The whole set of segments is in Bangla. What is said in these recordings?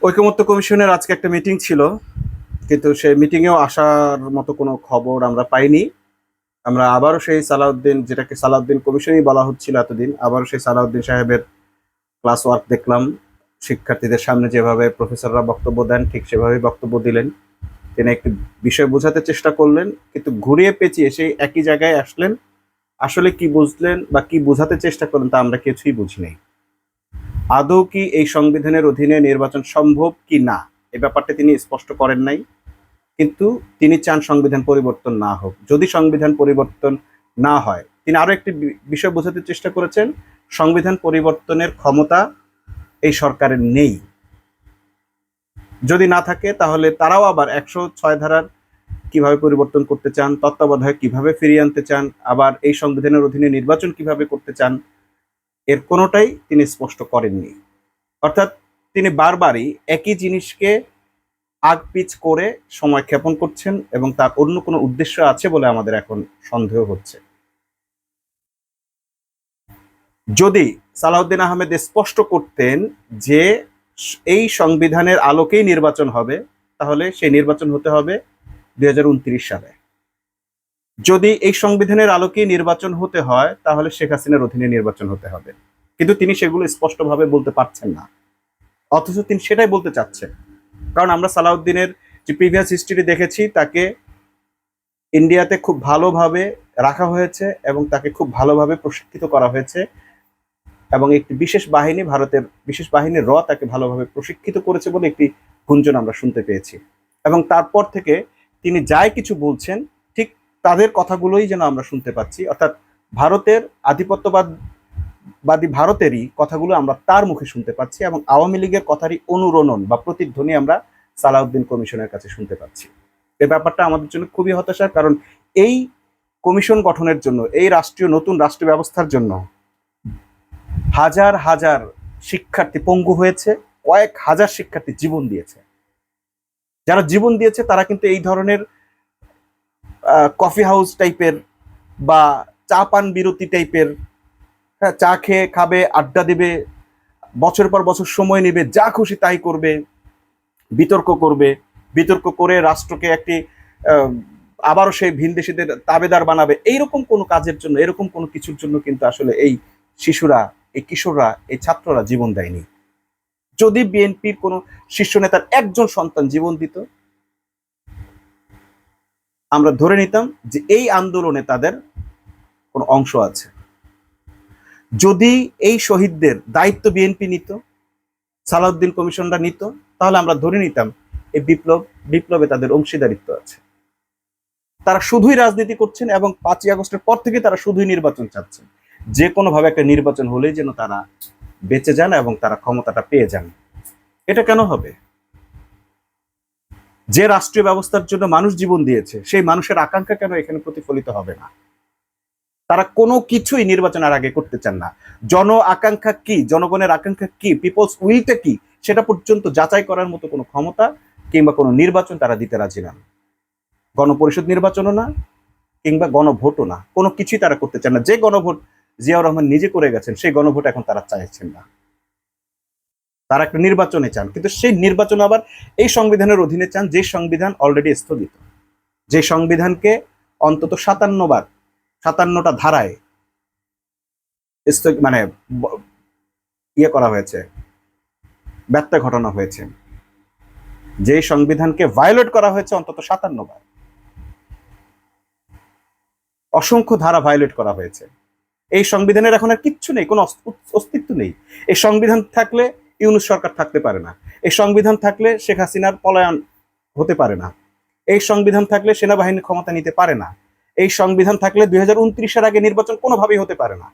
ঐকমত্য কমিশনের আজকে একটা মিটিং ছিল, কিন্তু সেই মিটিংয়েও আসার মতো কোনো খবর আমরা পাইনি। আমরা আবারও সেই সালাউদ্দিন, যেটাকে সালাউদ্দিন কমিশনই বলা হচ্ছিল এতদিন, আবারও সেই সালাউদ্দিন সাহেবের ক্লাস ওয়ার্ক দেখলাম। শিক্ষার্থীদের সামনে যেভাবে প্রফেসররা বক্তব্য দেন ঠিক সেভাবেই বক্তব্য দিলেন। তিনি একটি বিষয় বোঝাতে চেষ্টা করলেন, কিন্তু ঘুরিয়ে পেঁচিয়ে সেই একই জায়গায় আসলেন। আসলে কি বুঝলেন বা কি বোঝাতে চেষ্টা করলেন তা আমরা কিছুই বুঝি নাই। আদৌ কি এই সংবিধানের অধীনে নির্বাচন সম্ভব কি না, এই ব্যাপারটা তিনি স্পষ্ট করেন নাই। কিন্তু তিনি চান সংবিধান পরিবর্তন না হোক। যদি সংবিধান পরিবর্তন না হয়, তিনি আরো একটি বিষয় বোঝাতে চেষ্টা করেছেন, সংবিধান পরিবর্তনের ক্ষমতা এই সরকারের নেই। যদি না থাকে তাহলে তারাও আবার 106 ধারার কিভাবে পরিবর্তন করতে চান, তত্ত্বাবধায়ক কিভাবে ফিরিয়ে আনতে চান, আবার এই সংবিধানের অধীনে নির্বাচন কিভাবে করতে চান, এর কোনোটাই তিনি স্পষ্ট করেননি। অর্থাৎ তিনি বারবারই একই জিনিসকে আগপিচ করে সময় ক্ষেপণ করছেন, এবং তার অন্য কোনো উদ্দেশ্য আছে বলে আমাদের এখন সন্দেহ হচ্ছে। যদি সালাউদ্দিন আহমেদ স্পষ্ট করতেন যে এই সংবিধানের আলোকেই নির্বাচন হবে, তাহলে সেই নির্বাচন হতে হবে 2029 সালে। যদি এই সংবিধানের আলোকেই নির্বাচন হতে হয়, তাহলে শেখ হাসিনার অধীনে নির্বাচন হতে হবে। কিন্তু তিনি সেগুলো স্পষ্টভাবে বলতে পারছেন না, অথচ তিনি সেটাই বলতে চাচ্ছেন। কারণ আমরা সালাউদ্দিনের যে প্রিভিয়াস হিস্ট্রি দেখেছি, তাকে ইন্ডিয়াতে খুব ভালোভাবে রাখা হয়েছে এবং তাকে খুব ভালোভাবে প্রশিক্ষিত করা হয়েছে, এবং একটি বিশেষ বাহিনী, ভারতের বিশেষ বাহিনী তাকে ভালোভাবে প্রশিক্ষিত করেছে বলে একটি গুঞ্জন আমরা শুনতে পেয়েছি। এবং তারপর থেকে তিনি যাই কিছু বলছেন, ঠিক তাদের কথাগুলোই যেন আমরা শুনতে পাচ্ছি। অর্থাৎ ভারতের আধিপত্যবাদী ভারতেরই কথাগুলো আমরা তার মুখে শুনতে পাচ্ছি, এবং আওয়ামী লীগের কথারই অনুরণন বা প্রতিধ্বনি আমরা সালাউদ্দিন কমিশনের কাছে শুনতে পাচ্ছি। এই ব্যাপারটা আমাদের জন্য খুবই হতাশার, কারণ এই কমিশন গঠনের জন্য, এই নতুন রাষ্ট্রীয় ব্যবস্থার জন্য হাজার হাজার শিক্ষার্থী পঙ্গু হয়েছে, কয়েক হাজার শিক্ষার্থী জীবন দিয়েছে। যারা জীবন দিয়েছে তারা কিন্তু এই ধরনের কফি হাউস টাইপের বা চা পান বিরতি টাইপের, হ্যাঁ, চা খেয়ে খাবে, আড্ডা দিবে, বছর পর বছর সময় নেবে, যা খুশি তাই করবে, বিতর্ক করে রাষ্ট্রকে একটি আবারও সেই ভিনদেশীদের তাবেদার বানাবে। এইরকম কোনো কাজের জন্য, এরকম কোনো কিছুর জন্য কিন্তু আসলে এই শিশুরা, এই কিশোররা, এই ছাত্ররা জীবন দেয়নি। যদি বিএনপির কোনো শীর্ষ নেতার একজন সন্তান জীবন দিত, আমরা ধরে নিতাম যে এই আন্দোলনে তাদের কোনো অংশ আছে। যদি এই শহীদদের দায়িত্ব বিএনপি নিত, সালাউদ্দিন কমিশনরা নিত, তাহলে আমরা ধরে নিতাম এই বিপ্লবে তাদের অংশীদারিত্ব আছে। তারা শুধুই রাজনীতি করছেন, এবং 5ই আগস্টের পর থেকে তারা শুধুই নির্বাচন চাচ্ছেন। যে কোনোভাবে একটা নির্বাচন হলেই যেন তারা বেঁচে যান এবং তারা ক্ষমতাটা পেয়ে যান। এটা কেন হবে? যে রাষ্ট্রীয় ব্যবস্থার জন্য মানুষ জীবন দিয়েছে, সেই মানুষের আকাঙ্ক্ষা কেন এখানে প্রতিফলিত হবে না? তারা কোনো কিছুই নির্বাচনের আগে করতে চান না। আকাঙ্ক্ষা কি, জনগণের আকাঙ্ক্ষা কি, পিপলস উইলটা কি, সেটা পর্যন্ত যাচাই করার মতো কোনো ক্ষমতা কিংবা কোনো নির্বাচন তারা দিতে রাজি না। গণপরিষদ নির্বাচনও না, কিংবা গণভোটও না, কোনো কিছুই তারা করতে চান না। যে গণভোট জিয়াউর রহমান নিজে করে গেছেন, সেই গণভোট এখন তারা চাইছেন না। তারা একটা নির্বাচনে চান, কিন্তু সেই নির্বাচন আবার এই সংবিধানের অধীনে চান, যে সংবিধান অলরেডি স্থগিত, যে সংবিধানকে অন্তত 57টা ধারায় মানে ইয়ে করা হয়েছে, ব্যত্যয় ঘটানো হয়েছে, যে সংবিধানকে ভায়োলেট করা হয়েছে অন্তত 57বার। অসংখ্য ধারা ভায়োলেট করা হয়েছে। এই সংবিধানের এখন আর কিচ্ছু নেই, কোনো অস্তিত্ব নেই। এই সংবিধান থাকলে ইউনূস সরকার থাকতে পারে না। এই সংবিধান থাকলে শেখ হাসিনার পলায়ন হতে পারে না। এই সংবিধান থাকলে সেনাবাহিনী ক্ষমতা নিতে পারে না। এই সংবিধান থাকলে 2029-এর আগে নির্বাচন কোনোভাবেই হতে পারে না।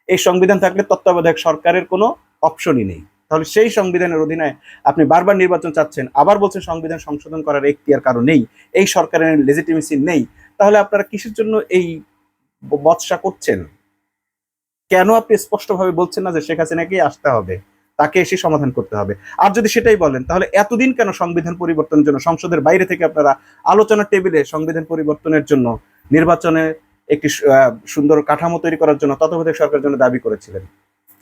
এই সংবিধান থাকলে তত্ত্বাবধায়ক সরকারের কোনো অপশনই নেই। তাহলে সেই সংবিধানের অধীনে আপনি বারবার নির্বাচন চাচ্ছেন, আবার বলছেন সংবিধান সংশোধন করার এখতিয়ার কারো নেই, এই সরকারের লেজিটিমেসি নেই। তাহলে আপনারা কিসের জন্য এই বচসা করছেন? কেন আপনি স্পষ্টভাবে বলছেন না যে শেখ হাসিনাকেই আসতে হবে, তাকে এসে সমাধান করতে হবে? আর যদি সেটাই বলেন, তাহলে এতদিন কেন সংবিধান পরিবর্তনের জন্য সংসদের বাইরে থেকে আপনারা আলোচনার টেবিলে সংবিধান পরিবর্তনের জন্য, নির্বাচনে একটি সুন্দর কাঠামো তৈরি করার জন্য তত্ত্বাবধায়ক সরকারের জন্য দাবি করেছিলেন?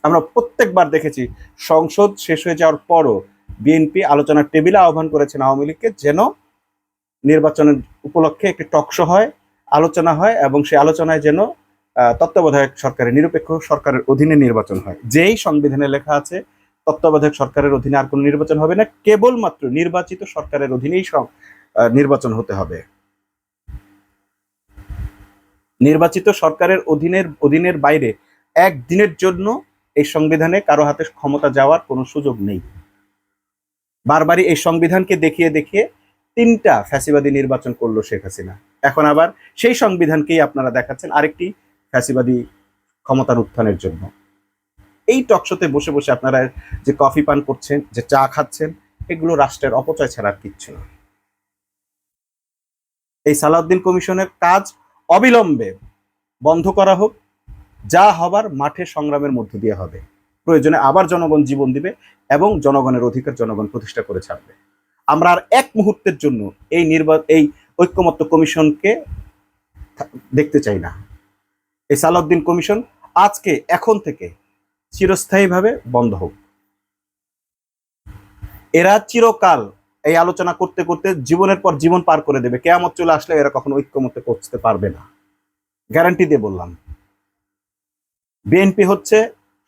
আমরা প্রত্যেকবার দেখেছি সংসদ শেষ হয়ে যাওয়ার পরও বিএনপি আলোচনার টেবিলে আহ্বান করেছেন আওয়ামী লীগকে যেন নির্বাচনের উপলক্ষে একটি টকশো হয়, আলোচনা হয়, এবং সেই আলোচনায় যেন তত্ত্বাবধায়ক সরকারের, নিরপেক্ষ সরকারের অধীনে নির্বাচন হয়। যেই সংবিধানে লেখা আছে তত্ত্বাবধায়ক সরকারের অধীনে আর কোনো নির্বাচন হবে না, কেবলমাত্র নির্বাচিত সরকারের অধীনেই নির্বাচন হতে হবে। নির্বাচিত সরকারের অধীনের বাইরে একদিনের জন্য এই সংবিধানে কারো হাতে ক্ষমতা যাওয়ার কোনো সুযোগ নেই। বারবারই এই সংবিধানকে দেখিয়ে দেখিয়ে 3টা ফ্যাসিবাদী নির্বাচন করলো শেখ হাসিনা। এখন আবার সেই সংবিধানকেই আপনারা দেখাচ্ছেন আরেকটি ফ্যাসিবাদী ক্ষমতার উত্থানের জন্য। এই টকশোতে বসে বসে আপনারা যে কফি পান করছেন, যে চা খাচ্ছেন, এগুলো রাষ্ট্রের অপচয় ছাড়া আর কিচ্ছু না। এই সালাউদ্দিন কমিশনের কাজ অবিলম্বে বন্ধ করা হোক। যা হবার মাঠে সংগ্রামের মধ্য দিয়ে হবে। প্রয়োজনে আবার জনগণ জীবন দিবে এবং জনগণের অধিকার জনগণ প্রতিষ্ঠা করে ছাড়বে। আমরা আর এক মুহূর্তের জন্য এই ঐক্যমত্য কমিশনকে দেখতে চাই না। এই সালাউদ্দিন কমিশন আজকে এখন থেকে চিরস্থায়ীভাবে বন্ধ হোক। এরা চিরকাল এই আলোচনা করতে করতে জীবনের পর জীবন পার করে দেবে। কিয়ামত চলে আসলে এরা কখনো ঐক্যমত্যে পৌঁছতে পারবে না, গ্যারান্টি দিয়ে বললাম। বিএনপি হচ্ছে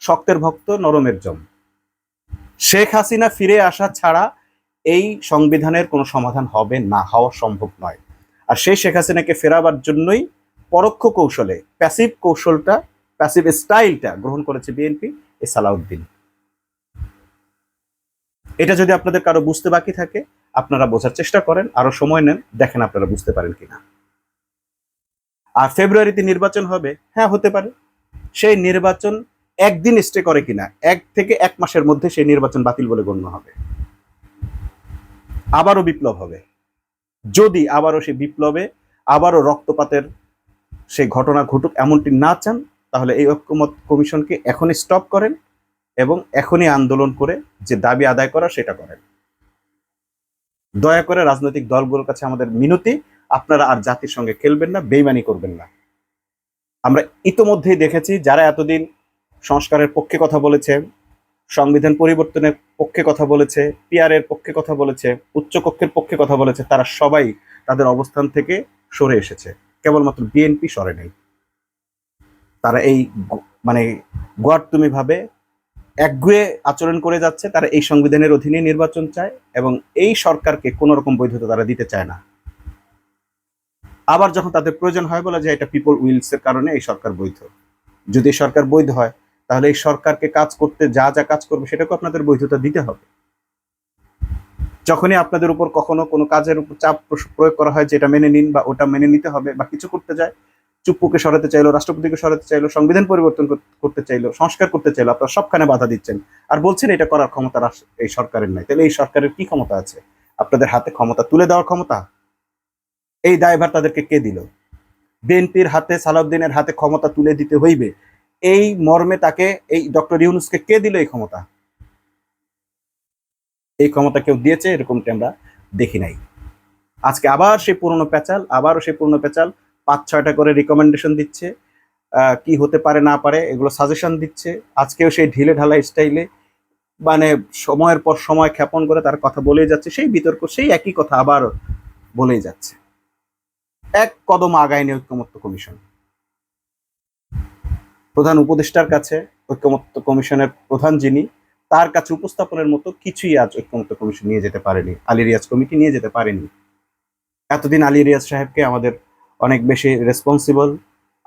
শক্তের ভক্ত, নরমের জম। শেখ হাসিনা ফিরে আসা ছাড়া এই সংবিধানের কোনো সমাধান হবে না, হওয়া সম্ভব নয়। আর সেই শেখ হাসিনাকে ফেরাবার জন্যই পরোক্ষ কৌশলে প্যাসিভ স্টাইলটা গ্রহণ করেছে বিএনপি, এ সালাউদ্দিন। এটা যদি আপনাদের কারো বুঝতে বাকি থাকে, আপনারা বোঝার চেষ্টা করেন, আরো সময় নেন, দেখেন আপনারা বুঝতে পারেন কিনা। আর ফেব্রুয়ারিতে নির্বাচন হবে, হ্যাঁ হতে পারে। সেই নির্বাচন একদিন স্টে করে কিনা, 1 থেকে 1 মাসের মধ্যে সেই নির্বাচন বাতিল বলে গণ্য হবে। আবারও বিপ্লব হবে। যদি আবারও সেই বিপ্লবে আবারও রক্তপাতের সেই ঘটনা ঘটুক এমনটি না চান, তাহলে এই ঐক্যমত কমিশনকে এখনই স্টপ করেন এবং এখনই আন্দোলন করে যে দাবি আদায় করা সেটা করেন। দয়া করে রাজনৈতিক দলগুলোর কাছে আমাদের মিনতি, আপনারা আর জাতির সঙ্গে খেলবেন না, বেইমানি করবেন না। আমরা ইতোমধ্যেই দেখেছি যারা এতদিন সংস্কারের পক্ষে কথা বলেছে, সংবিধান পরিবর্তনের পক্ষে কথা বলেছে, পিআরের পক্ষে কথা বলেছে, উচ্চকক্ষের পক্ষে কথা বলেছে, তারা সবাই তাদের অবস্থান থেকে সরে এসেছে। কেবলমাত্র বিএনপি সরে নেই। তারা এই গোয়ার্তুমি ভাবে একগুয়ে আচরণ করে যাচ্ছে। তারা এই সংবিধানের অধীনে নির্বাচন চায় এবং এই সরকারকে কোনো রকম বৈধতা তারা দিতে চায় না। আবার যখন তাদের প্রয়োজন হয় বলে যে এটা পিপল উইলস এর কারণে এই সরকার বৈধ। যদি এই সরকার বৈধ হয় তাহলে এই সরকারকে কাজ করতে যা যা কাজ করবে সেটাকে আপনাদের বৈধতা দিতে হবে। যখনই আপনাদের উপর কখনো কোনো কাজের উপর চাপ প্রয়োগ করা হয় যে এটা মেনে নিন বা ওটা মেনে নিতে হবে, বা কিছু করতে যায়, চুপ্পুকে সরাতে চাইলো, রাষ্ট্রপতিকে সরাতে চাইলো, সংবিধান পরিবর্তন করতে চাইলো, সংস্কার করতে চাইলো, আপনারা সবখানে বাধা দিচ্ছেন আর বলছেন এটা করার ক্ষমতা এই সরকারের নাই। তাহলে এই সরকারের কি ক্ষমতা আছে? আপনাদের হাতে ক্ষমতা তুলে দেওয়ার ক্ষমতা? এই দায়ভার তাদেরকে কে দিল? বিএনপির হাতে, সালাউদ্দিনের হাতে ক্ষমতা তুলে দিতে হইবে, এই মর্মে তাকে, এই ডক্টর ইউনূসকে কে দিল এই ক্ষমতা? এই ক্ষমতা কেউ দিয়েছে এরকমটা আমরা দেখি নাই। আজকে আবার সেই পুরনো পেঁচাল 5-6টা করে রিকমেন্ডেশন দিচ্ছে, কি হতে পারে না পারে এগুলো সাজেশন দিচ্ছে। আজকেও সেই ঢিলে ঢালা স্টাইলে সময়ের পর সময় ক্ষেপণ করে তার কথা বলেই যাচ্ছে, সেই বিতর্ক, সেই একই কথা আবার বলেই যাচ্ছে। এক কদম আগায়নি ঐক্যমত্য কমিশন। প্রধান উপদেষ্টার কাছে ঐক্যমত্য কমিশনের প্রধান যিনি, তার কাছে উপস্থাপনের মতো কিছুই আজ ঐক্যমত্য কমিশন নিয়ে যেতে পারেনি, আলী রিয়াজ কমিটি নিয়ে যেতে পারেনি। এতদিন আলী রিয়াজ সাহেবকে আমাদের অনেক বেশি রেসপন্সিবল,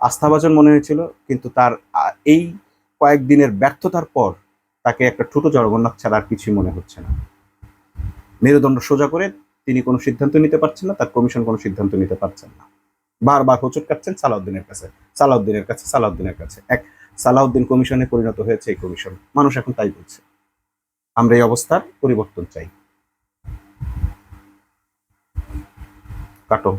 আস্থাভাজন মনে হয়েছিল, কিন্তু তার এই কয়েকদিনের ব্যর্থতার পর তাকে একটা ছোট জড়গণ্যক ছাড়া আর কিছুই মনে হচ্ছে না। মেরুদণ্ড সোজা করে তিনি কোনো সিদ্ধান্ত নিতে পারছেন না, তার কমিশন কোনো সিদ্ধান্ত নিতে পারছেন না। বারবার হোঁচট কাটছেন সালাউদ্দিনের কাছে। এক সালাউদ্দিন কমিশনে পরিণত হয়েছে এই কমিশন। মানুষ এখন তাই বলছে। আমরা এই অবস্থার পরিবর্তন চাই। কাটো।